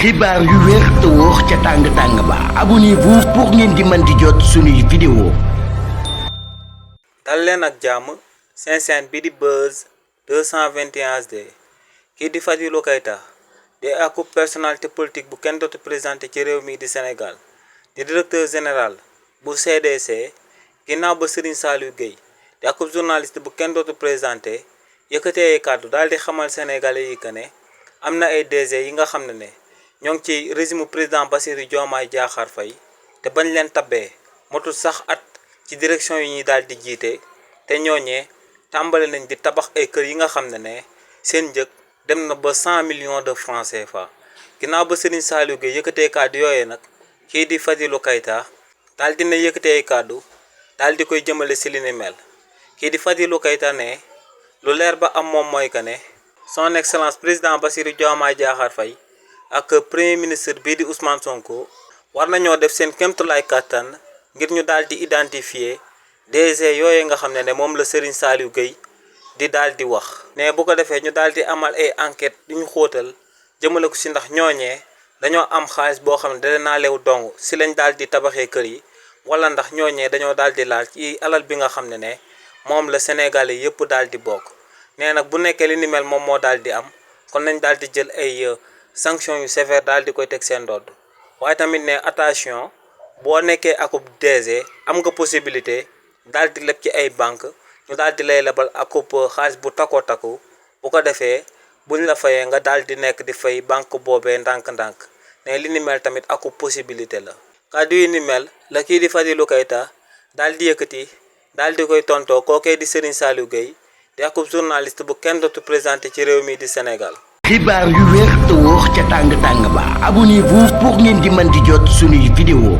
xibaar yu wér te wóor ca tàng ba abonnez-vous pour ngeen di mën di jot suñuy vidéo. dal leen ak jàmm seen chaîne bi di Buzz 221 HD kii di Fadilou Keita di ak personnalité politique bu kenn dootu présenté ci réew mi di Sénégal di directeur général bu CDC ginnaaw ba Serigne Saliou Gueye di ak journaliste bu kenn dootu présenté yëkkatee ay kàddu daal di xamal sénégalais yi que ne am na ay DG yi nga xam ne ñoo ngi ci régime président Bassirou Diomaye Diakhar Faye te bañ leen tabbee motul sax at ci direction yi ñuy daal di jiite te ñooñee tàmbale nañ di tabax ay kër yi nga xam ne seen njëg dem na ba 100 millions de francs CFA ginnaaw ba Serigne Saliou Gueye yëkkatee kàddu yooyee nag kii di Fadilou Keita daal dina yëkkatee ay kàddu daal di koy jëmale si li ni mel kii di Fadilou Keita ne lu leer ba am moom mooy que ne son excellence président Bassirou Diomaye Diakhar Faye ak premier ministre bii di Ousmane Sonko war nañoo def seen kéemtulaay kàttan ngir ñu daal di identifier DG yooyu nga xam ne moom la Serigne Saliou Gueye di daal di wax. ne bu ko defee ñu daal di amal ay enquête yu ñu xóotal jëmale ko si ndax ñooñee dañoo am xaalis boo xam ne da naa leew dong si lañ daal di tabaxee kër yi wala ndax ñooñee dañoo daal di laal ci alal bi nga xam ne moom la Sénégalais yëpp daal di bokk. nee nag bu nekkee li ni mel moom moo daal di am kon nañ daal di jël ay sanction yu sévère daal di koy teg seen ndodd waaye tamit ne attention boo nekkee akub DG am nga possibilité daal di leb ci ay banque ñu daal di lay lebal akub xaalis bu takkoo takku bu ko defee buñ la fayee nga daal di nekk di fay banque boobee ndànk-ndànk ne li ni mel tamit akub possibilité la. kàddu yi ni mel la kii di Fadilou Keita daal di yëkkati daal di koy tontoo kookee di Serigne Saliou Gueye di akub journaliste bu kenn dootu présenté ci réew mi di Sénégal. xibaar yu wér te wóor ca tàng ba abonnez-vous pour ngeen di mën di jot suñuy vidéo.